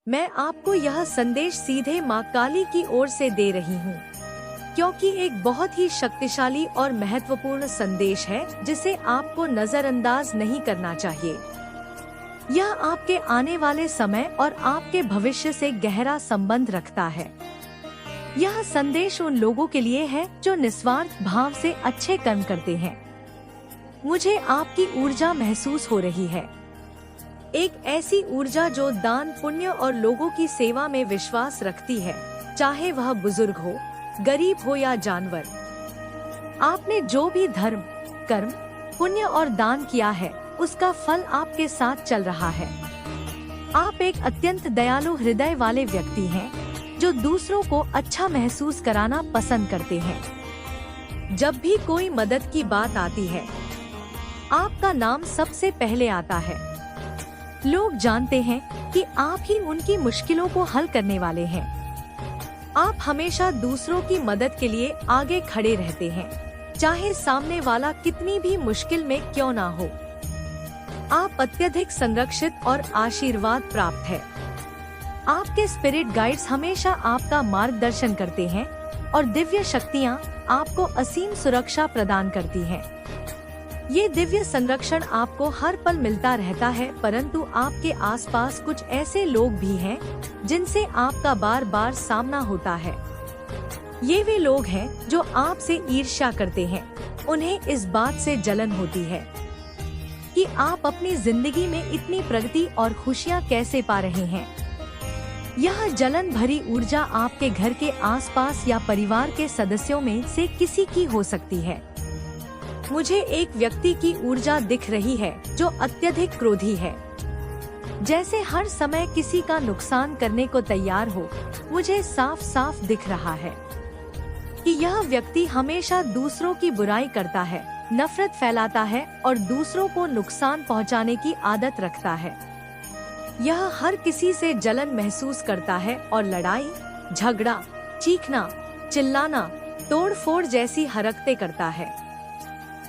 मैं आपको यह संदेश सीधे माँ काली की ओर से दे रही हूँ, क्योंकि एक बहुत ही शक्तिशाली और महत्वपूर्ण संदेश है जिसे आपको नजरअंदाज नहीं करना चाहिए। यह आपके आने वाले समय और आपके भविष्य से गहरा संबंध रखता है। यह संदेश उन लोगों के लिए है जो निस्वार्थ भाव से अच्छे कर्म करते हैं। मुझे आपकी ऊर्जा महसूस हो रही है, एक ऐसी ऊर्जा जो दान, पुण्य और लोगों की सेवा में विश्वास रखती है, चाहे वह बुजुर्ग हो, गरीब हो या जानवर। आपने जो भी धर्म, कर्म, पुण्य और दान किया है, उसका फल आपके साथ चल रहा है। आप एक अत्यंत दयालु हृदय वाले व्यक्ति हैं, जो दूसरों को अच्छा महसूस कराना पसंद करते हैं। जब भी कोई मदद की बात आती है, आपका नाम सबसे पहले आता है। लोग जानते हैं कि आप ही उनकी मुश्किलों को हल करने वाले हैं। आप हमेशा दूसरों की मदद के लिए आगे खड़े रहते हैं, चाहे सामने वाला कितनी भी मुश्किल में क्यों ना हो। आप अत्यधिक संरक्षित और आशीर्वाद प्राप्त है। आपके स्पिरिट गाइड्स हमेशा आपका मार्गदर्शन करते हैं और दिव्य शक्तियाँ आपको असीम सुरक्षा प्रदान करती हैं। ये दिव्य संरक्षण आपको हर पल मिलता रहता है, परंतु आपके आसपास कुछ ऐसे लोग भी हैं जिनसे आपका बार बार सामना होता है। ये वे लोग हैं जो आपसे ईर्ष्या करते हैं। उन्हें इस बात से जलन होती है कि आप अपनी जिंदगी में इतनी प्रगति और खुशियाँ कैसे पा रहे हैं। यह जलन भरी ऊर्जा आपके घर के आसपास या परिवार के सदस्यों में से किसी की हो सकती है। मुझे एक व्यक्ति की ऊर्जा दिख रही है जो अत्यधिक क्रोधी है, जैसे हर समय किसी का नुकसान करने को तैयार हो। मुझे साफ साफ दिख रहा है कि यह व्यक्ति हमेशा दूसरों की बुराई करता है, नफरत फैलाता है और दूसरों को नुकसान पहुंचाने की आदत रखता है। यह हर किसी से जलन महसूस करता है और लड़ाई, झगड़ा, चीखना, चिल्लाना, तोड़-फोड़ जैसी हरकतें करता है।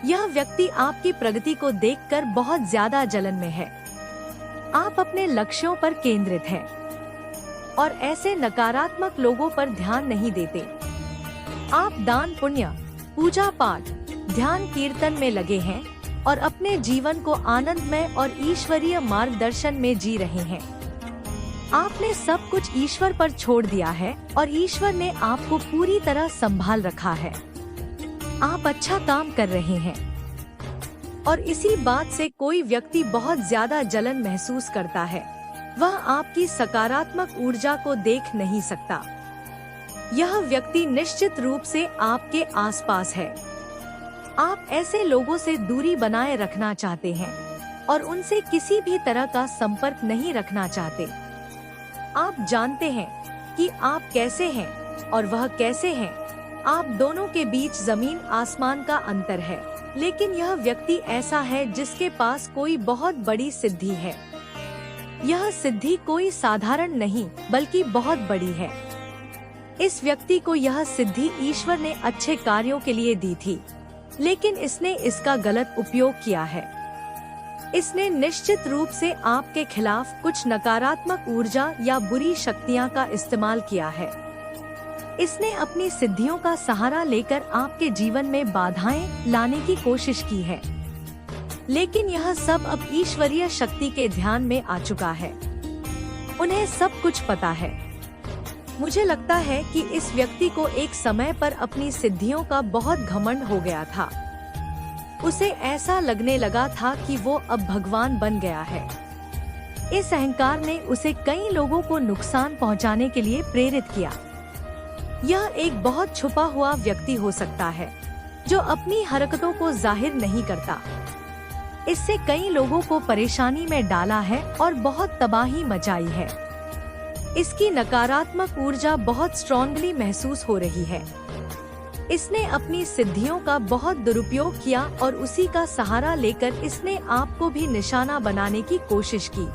यह व्यक्ति आपकी प्रगति को देखकर बहुत ज्यादा जलन में है। आप अपने लक्ष्यों पर केंद्रित हैं और ऐसे नकारात्मक लोगों पर ध्यान नहीं देते। आप दान, पुण्य, पूजा पाठ, ध्यान, कीर्तन में लगे हैं और अपने जीवन को आनंदमय और ईश्वरीय मार्गदर्शन में जी रहे हैं। आपने सब कुछ ईश्वर पर छोड़ दिया है और ईश्वर ने आपको पूरी तरह संभाल रखा है। आप अच्छा काम कर रहे हैं और इसी बात से कोई व्यक्ति बहुत ज्यादा जलन महसूस करता है। वह आपकी सकारात्मक ऊर्जा को देख नहीं सकता। यह व्यक्ति निश्चित रूप से आपके आसपास है। आप ऐसे लोगों से दूरी बनाए रखना चाहते हैं और उनसे किसी भी तरह का संपर्क नहीं रखना चाहते। आप जानते हैं कि आप कैसे हैं और वह कैसे हैं। आप दोनों के बीच जमीन आसमान का अंतर है, लेकिन यह व्यक्ति ऐसा है जिसके पास कोई बहुत बड़ी सिद्धि है। यह सिद्धि कोई साधारण नहीं बल्कि बहुत बड़ी है। इस व्यक्ति को यह सिद्धि ईश्वर ने अच्छे कार्यों के लिए दी थी, लेकिन इसने इसका गलत उपयोग किया है। इसने निश्चित रूप से आपके खिलाफ कुछ नकारात्मक ऊर्जा या बुरी शक्तियां का इस्तेमाल किया है। इसने अपनी सिद्धियों का सहारा लेकर आपके जीवन में बाधाएं लाने की कोशिश की है, लेकिन यह सब अब ईश्वरीय शक्ति के ध्यान में आ चुका है। उन्हें सब कुछ पता है। मुझे लगता है कि इस व्यक्ति को एक समय पर अपनी सिद्धियों का बहुत घमंड हो गया था। उसे ऐसा लगने लगा था कि वो अब भगवान बन गया है। इस अहंकार ने उसे कई लोगों को नुकसान पहुंचाने के लिए प्रेरित किया। यह एक बहुत छुपा हुआ व्यक्ति हो सकता है जो अपनी हरकतों को जाहिर नहीं करता। इससे कई लोगों को परेशानी में डाला है और बहुत तबाही मचाई है। इसकी नकारात्मक ऊर्जा बहुत स्ट्रांगली महसूस हो रही है। इसने अपनी सिद्धियों का बहुत दुरुपयोग किया और उसी का सहारा लेकर इसने आपको भी निशाना बनाने की कोशिश की।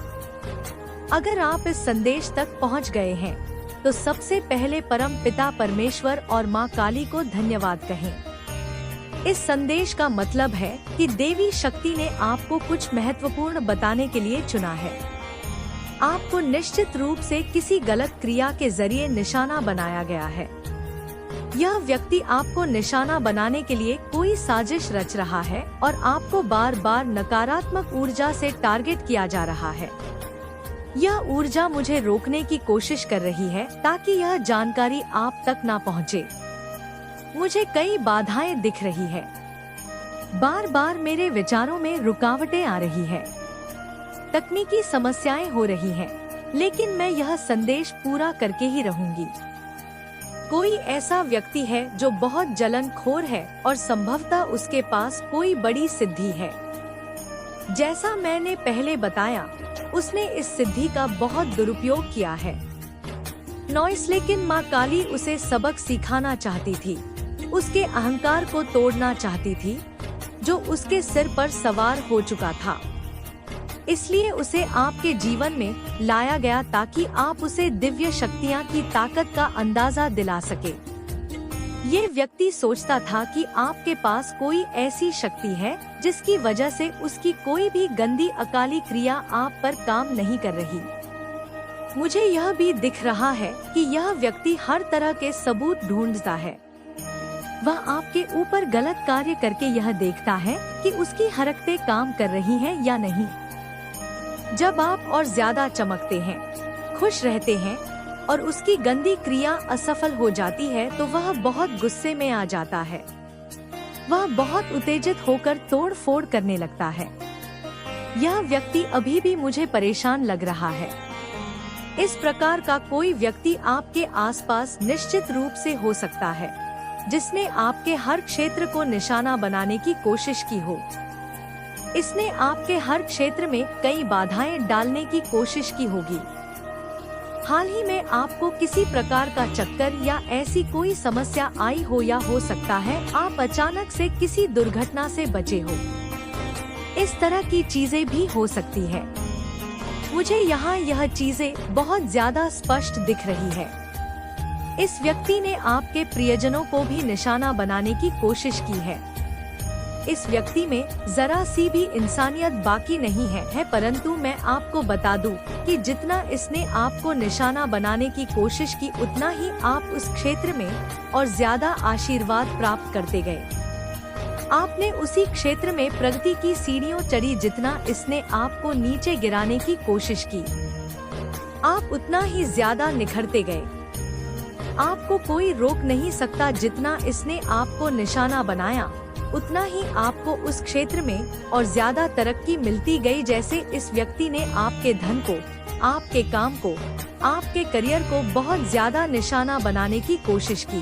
अगर आप इस संदेश तक पहुंच गए हैं, तो सबसे पहले परम पिता परमेश्वर और माँ काली को धन्यवाद कहें। इस संदेश का मतलब है कि देवी शक्ति ने आपको कुछ महत्वपूर्ण बताने के लिए चुना है। आपको निश्चित रूप से किसी गलत क्रिया के जरिए निशाना बनाया गया है। यह व्यक्ति आपको निशाना बनाने के लिए कोई साजिश रच रहा है और आपको बार बार नकारात्मक ऊर्जा से टारगेट किया जा रहा है। यह ऊर्जा मुझे रोकने की कोशिश कर रही है ताकि यह जानकारी आप तक ना पहुंचे। मुझे कई बाधाएं दिख रही है। बार बार मेरे विचारों में रुकावटें आ रही है। तकनीकी समस्याएं हो रही हैं, लेकिन मैं यह संदेश पूरा करके ही रहूंगी। कोई ऐसा व्यक्ति है जो बहुत जलनखोर है और संभवतः उसके पास कोई बड़ी सिद्धि है। जैसा मैंने पहले बताया, उसने इस सिद्धि का बहुत दुरुपयोग किया है। नॉइस, लेकिन माँ काली उसे सबक सिखाना चाहती थी, उसके अहंकार को तोड़ना चाहती थी जो उसके सिर पर सवार हो चुका था। इसलिए उसे आपके जीवन में लाया गया ताकि आप उसे दिव्य शक्तियाँ की ताकत का अंदाजा दिला सके। ये व्यक्ति सोचता था कि आपके पास कोई ऐसी शक्ति है जिसकी वजह से उसकी कोई भी गंदी अकाली क्रिया आप पर काम नहीं कर रही। मुझे यह भी दिख रहा है कि यह व्यक्ति हर तरह के सबूत ढूंढता है। वह आपके ऊपर गलत कार्य करके यह देखता है कि उसकी हरकतें काम कर रही हैं या नहीं। जब आप और ज्यादा चमकते हैं, खुश रहते हैं और उसकी गंदी क्रिया असफल हो जाती है तो वह बहुत गुस्से में आ जाता है। वह बहुत उत्तेजित होकर तोड़ फोड़ करने लगता है। यह व्यक्ति अभी भी मुझे परेशान लग रहा है। इस प्रकार का कोई व्यक्ति आपके आसपास निश्चित रूप से हो सकता है जिसने आपके हर क्षेत्र को निशाना बनाने की कोशिश की हो। इसने आपके हर क्षेत्र में कई बाधाएं डालने की कोशिश की होगी। हाल ही में आपको किसी प्रकार का चक्कर या ऐसी कोई समस्या आई हो या हो सकता है आप अचानक से किसी दुर्घटना से बचे हो। इस तरह की चीजें भी हो सकती है। मुझे यहाँ यह चीजें बहुत ज्यादा स्पष्ट दिख रही है। इस व्यक्ति ने आपके प्रियजनों को भी निशाना बनाने की कोशिश की है। इस व्यक्ति में जरा सी भी इंसानियत बाकी नहीं है, परंतु मैं आपको बता दूं कि जितना इसने आपको निशाना बनाने की कोशिश की उतना ही आप उस क्षेत्र में और ज्यादा आशीर्वाद प्राप्त करते गए। आपने उसी क्षेत्र में प्रगति की सीढ़ियों चढ़ी जितना इसने आपको नीचे गिराने की कोशिश की। आप उतना ही ज्यादा निखरते गए। आपको कोई रोक नहीं सकता। जितना इसने आपको निशाना बनाया उतना ही आपको उस क्षेत्र में और ज्यादा तरक्की मिलती गई। जैसे इस व्यक्ति ने आपके धन को, आपके काम को, आपके करियर को बहुत ज्यादा निशाना बनाने की कोशिश की,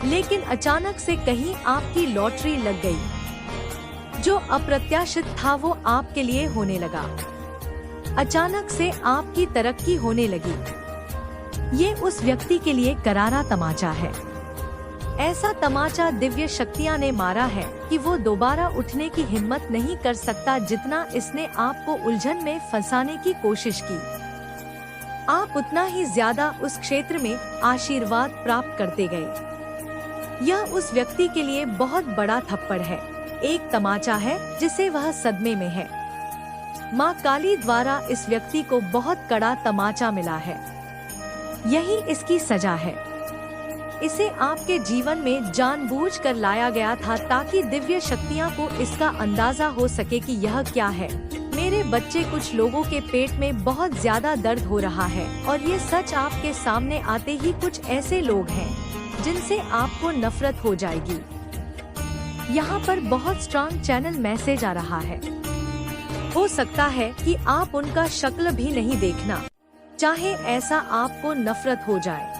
लेकिन अचानक से कहीं आपकी लॉटरी लग गई। जो अप्रत्याशित था वो आपके लिए होने लगा। अचानक से आपकी तरक्की होने लगी। ये उस व्यक्ति के लिए करारा तमाचा है। ऐसा तमाचा दिव्य शक्तियां ने मारा है कि वो दोबारा उठने की हिम्मत नहीं कर सकता जितना इसने आपको उलझन में फंसाने की कोशिश की। आप उतना ही ज्यादा उस क्षेत्र में आशीर्वाद प्राप्त करते गए। यह उस व्यक्ति के लिए बहुत बड़ा थप्पड़ है, एक तमाचा है जिसे वह सदमे में है। माँ काली द्वारा इस व्यक्ति को बहुत कड़ा तमाचा मिला है। यही इसकी सजा है। इसे आपके जीवन में जानबूझकर लाया गया था ताकि दिव्य शक्तियाँ को इसका अंदाजा हो सके कि यह क्या है। मेरे बच्चे, कुछ लोगों के पेट में बहुत ज्यादा दर्द हो रहा है और ये सच आपके सामने आते ही कुछ ऐसे लोग हैं जिनसे आपको नफरत हो जाएगी। यहाँ पर बहुत स्ट्रांग चैनल मैसेज आ रहा है। हो सकता है कि आप उनका शक्ल भी नहीं देखना, चाहे ऐसा आपको नफरत हो जाए।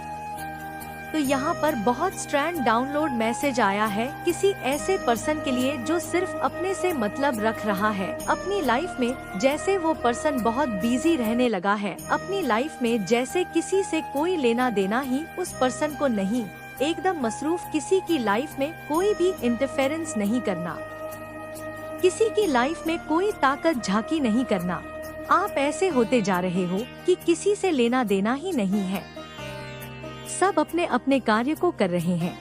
तो यहाँ पर बहुत स्ट्रैंड डाउनलोड मैसेज आया है किसी ऐसे पर्सन के लिए जो सिर्फ अपने से मतलब रख रहा है अपनी लाइफ में। जैसे वो पर्सन बहुत बिजी रहने लगा है अपनी लाइफ में, जैसे किसी से कोई लेना देना ही उस पर्सन को नहीं, एकदम मसरूफ, किसी की लाइफ में कोई भी इंटरफेरेंस नहीं करना, किसी की लाइफ में कोई ताकत झांकी नहीं करना। आप ऐसे होते जा रहे हो कि किसी से लेना देना ही नहीं है। सब अपने अपने कार्य को कर रहे हैं।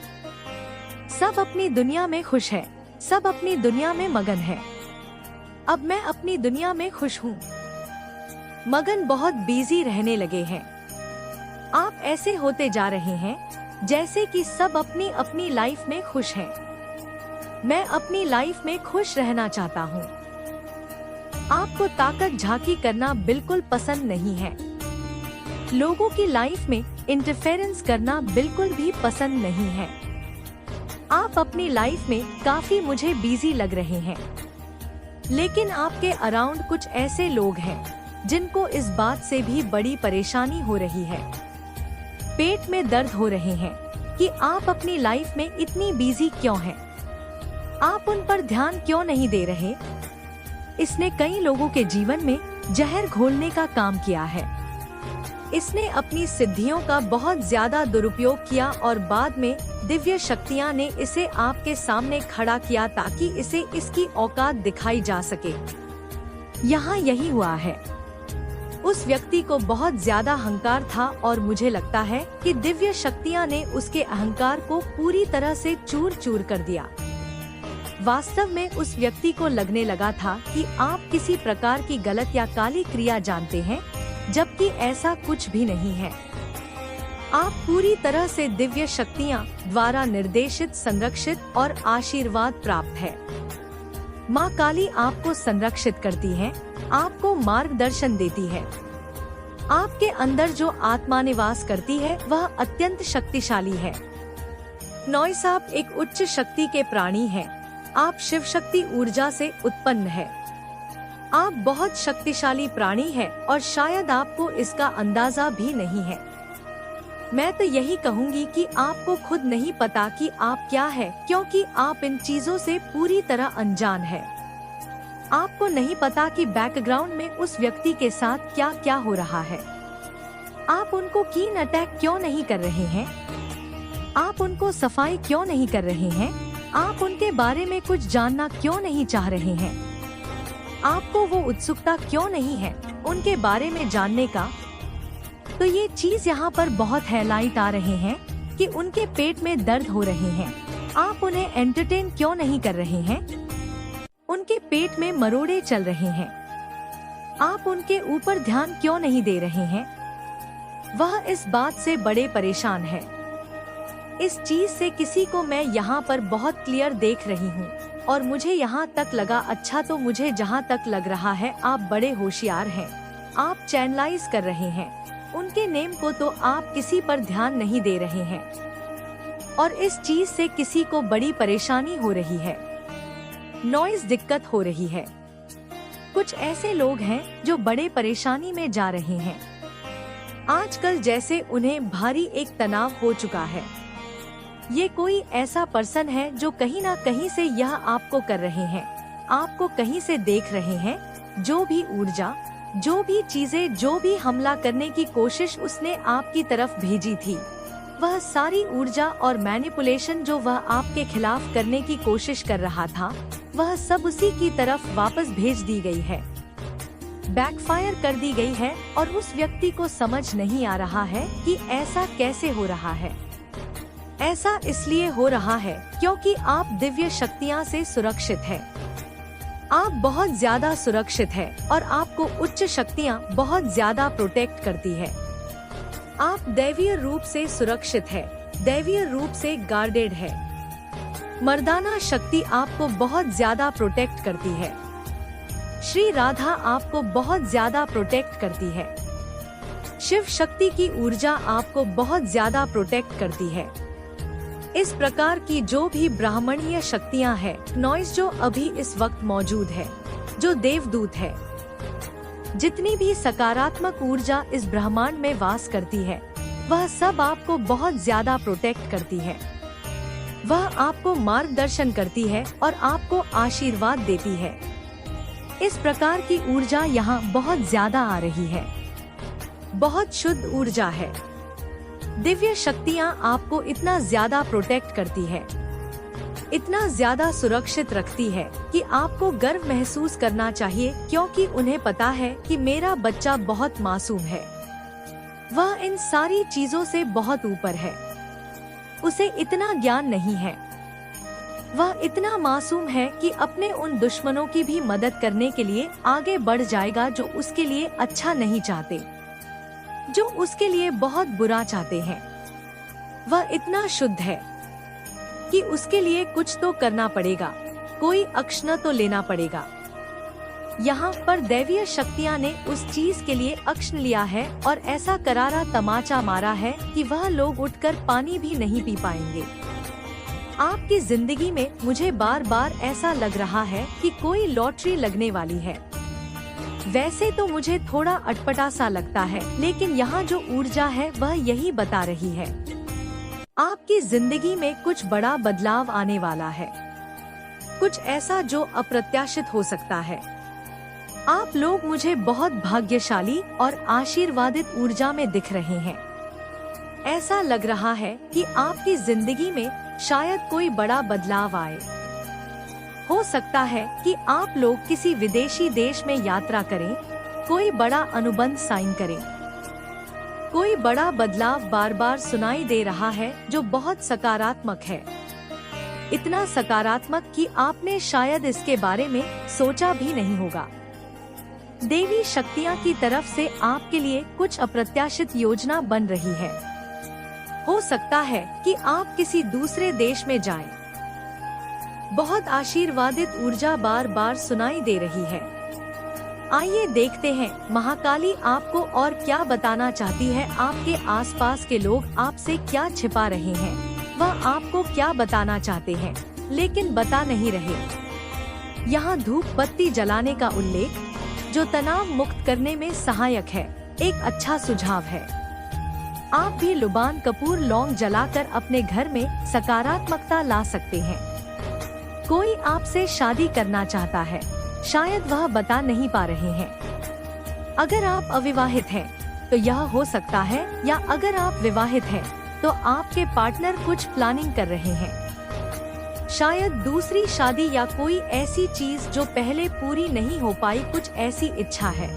सब अपनी दुनिया में खुश है। सब अपनी दुनिया में मगन है। अब मैं अपनी दुनिया में खुश हूँ। मगन बहुत बिजी रहने लगे हैं। आप ऐसे होते जा रहे हैं जैसे कि सब अपनी अपनी लाइफ में खुश हैं। मैं अपनी लाइफ में खुश रहना चाहता हूँ। आपको ताकत झांकी करना बिल्कुल पसंद नहीं है। लोगों की लाइफ में इंटरफेरेंस करना बिल्कुल भी पसंद नहीं है। आप अपनी लाइफ में काफी मुझे बिजी लग रहे हैं, लेकिन आपके अराउंड कुछ ऐसे लोग हैं जिनको इस बात से भी बड़ी परेशानी हो रही है। पेट में दर्द हो रहे हैं कि आप अपनी लाइफ में इतनी बिजी क्यों हैं? आप उन पर ध्यान क्यों नहीं दे रहे? इसने कई लोगों के जीवन में जहर घोलने का काम किया है। इसने अपनी सिद्धियों का बहुत ज्यादा दुरुपयोग किया और बाद में दिव्य शक्तियां ने इसे आपके सामने खड़ा किया ताकि इसे इसकी औकात दिखाई जा सके। यहाँ यही हुआ है। उस व्यक्ति को बहुत ज्यादा अहंकार था और मुझे लगता है कि दिव्य शक्तियां ने उसके अहंकार को पूरी तरह से चूर चूर कर दिया। वास्तव में उस व्यक्ति को लगने लगा था कि आप किसी प्रकार की गलत या काली क्रिया जानते हैं, जबकि ऐसा कुछ भी नहीं है। आप पूरी तरह से दिव्य शक्तियां द्वारा निर्देशित, संरक्षित और आशीर्वाद प्राप्त है। माँ काली आपको संरक्षित करती है, आपको मार्गदर्शन देती है। आपके अंदर जो आत्मा निवास करती है वह अत्यंत शक्तिशाली है। नॉइस, आप एक उच्च शक्ति के प्राणी हैं। आप शिव शक्ति ऊर्जा से उत्पन्न है। आप बहुत शक्तिशाली प्राणी है और शायद आपको इसका अंदाजा भी नहीं है। मैं तो यही कहूँगी कि आपको खुद नहीं पता कि आप क्या है, क्योंकि आप इन चीजों से पूरी तरह अनजान है। आपको नहीं पता कि बैकग्राउंड में उस व्यक्ति के साथ क्या क्या हो रहा है। आप उनको कीन अटैक क्यों नहीं कर रहे हैं? आप उनको सफाई क्यों नहीं कर रहे हैं? आप उनके बारे में कुछ जानना क्यों नहीं चाह रहे हैं? आपको वो उत्सुकता क्यों नहीं है उनके बारे में जानने का? तो ये चीज यहाँ पर बहुत हाईलाइट आ रहे हैं कि उनके पेट में दर्द हो रहे हैं। आप उन्हें एंटरटेन क्यों नहीं कर रहे हैं? उनके पेट में मरोड़े चल रहे हैं। आप उनके ऊपर ध्यान क्यों नहीं दे रहे हैं? वह इस बात से बड़े परेशान है। इस चीज से किसी को मैं यहाँ पर बहुत क्लियर देख रही हूँ और मुझे यहाँ तक लगा, अच्छा तो मुझे जहाँ तक लग रहा है आप बड़े होशियार हैं। आप चैनलाइज कर रहे हैं उनके नेम को, तो आप किसी पर ध्यान नहीं दे रहे हैं और इस चीज से किसी को बड़ी परेशानी हो रही है। नॉइज दिक्कत हो रही है। कुछ ऐसे लोग हैं जो बड़े परेशानी में जा रहे हैं। आजकल जैसे उन्हें भारी एक तनाव हो चुका है। ये कोई ऐसा पर्सन है जो कहीं ना कहीं से यह आपको कर रहे हैं, आपको कहीं से देख रहे हैं। जो भी ऊर्जा, जो भी चीजें, जो भी हमला करने की कोशिश उसने आपकी तरफ भेजी थी, वह सारी ऊर्जा और मैनिपुलेशन जो वह आपके खिलाफ करने की कोशिश कर रहा था, वह सब उसी की तरफ वापस भेज दी गई है, बैकफायर कर दी गई है। और उस व्यक्ति को समझ नहीं आ रहा है कि ऐसा कैसे हो रहा है। ऐसा इसलिए हो रहा है क्योंकि आप दिव्य शक्तियाँ से सुरक्षित हैं। आप बहुत ज्यादा सुरक्षित हैं और आपको उच्च शक्तियाँ बहुत ज्यादा प्रोटेक्ट करती है। आप दैवीय रूप से सुरक्षित है, दैवीय रूप से गार्डेड है। मर्दाना शक्ति आपको बहुत ज्यादा प्रोटेक्ट करती है। श्री राधा आपको बहुत ज्यादा प्रोटेक्ट करती है। शिव शक्ति की ऊर्जा आपको बहुत ज्यादा प्रोटेक्ट करती है। इस प्रकार की जो भी ब्राह्मणीय शक्तियां हैं, नॉइज जो अभी इस वक्त मौजूद है, जो देवदूत है, जितनी भी सकारात्मक ऊर्जा इस ब्रह्मांड में वास करती है, वह सब आपको बहुत ज्यादा प्रोटेक्ट करती है। वह आपको मार्गदर्शन करती है और आपको आशीर्वाद देती है। इस प्रकार की ऊर्जा यहाँ बहुत ज्यादा आ रही है। बहुत शुद्ध ऊर्जा है। दिव्य शक्तियाँ आपको इतना ज्यादा प्रोटेक्ट करती है, इतना ज्यादा सुरक्षित रखती है कि आपको गर्व महसूस करना चाहिए, क्योंकि उन्हें पता है कि मेरा बच्चा बहुत मासूम है। वह इन सारी चीजों से बहुत ऊपर है। उसे इतना ज्ञान नहीं है। वह इतना मासूम है कि अपने उन दुश्मनों की भी मदद करने के लिए आगे बढ़ जाएगा जो उसके लिए अच्छा नहीं चाहते, जो उसके लिए बहुत बुरा चाहते हैं। वह इतना शुद्ध है कि उसके लिए कुछ तो करना पड़ेगा, कोई एक्शन तो लेना पड़ेगा। यहाँ पर दैवीय शक्तियाँ ने उस चीज के लिए एक्शन लिया है और ऐसा करारा तमाचा मारा है कि वह लोग उठकर पानी भी नहीं पी पाएंगे। आपकी जिंदगी में मुझे बार बार ऐसा लग रहा है कि कोई लॉटरी लगने वाली है। वैसे तो मुझे थोड़ा अटपटा सा लगता है, लेकिन यहाँ जो ऊर्जा है वह यही बता रही है। आपकी जिंदगी में कुछ बड़ा बदलाव आने वाला है, कुछ ऐसा जो अप्रत्याशित हो सकता है। आप लोग मुझे बहुत भाग्यशाली और आशीर्वादित ऊर्जा में दिख रहे हैं। ऐसा लग रहा है कि आपकी जिंदगी में शायद कोई बड़ा बदलाव आए। हो सकता है कि आप लोग किसी विदेशी देश में यात्रा करें, कोई बड़ा अनुबंध साइन करें। कोई बड़ा बदलाव बार बार सुनाई दे रहा है जो बहुत सकारात्मक है, इतना सकारात्मक कि आपने शायद इसके बारे में सोचा भी नहीं होगा। देवी शक्तियाँ की तरफ से आपके लिए कुछ अप्रत्याशित योजना बन रही है। हो सकता है कि आप किसी दूसरे देश में जाएं। बहुत आशीर्वादित ऊर्जा बार बार सुनाई दे रही है। आइए देखते हैं महाकाली आपको और क्या बताना चाहती है। आपके आसपास के लोग आपसे क्या छिपा रहे हैं, वह आपको क्या बताना चाहते हैं लेकिन बता नहीं रहे। यहाँ धूप बत्ती जलाने का उल्लेख, जो तनाव मुक्त करने में सहायक है, एक अच्छा सुझाव है। आप भी लुबान कपूर लौंग जलाकर अपने घर में सकारात्मकता ला सकते हैं। कोई आपसे शादी करना चाहता है, शायद वह बता नहीं पा रहे हैं। अगर आप अविवाहित हैं, तो यह हो सकता है, या अगर आप विवाहित हैं, तो आपके पार्टनर कुछ प्लानिंग कर रहे हैं। शायद दूसरी शादी या कोई ऐसी चीज जो पहले पूरी नहीं हो पाई, कुछ ऐसी इच्छा है।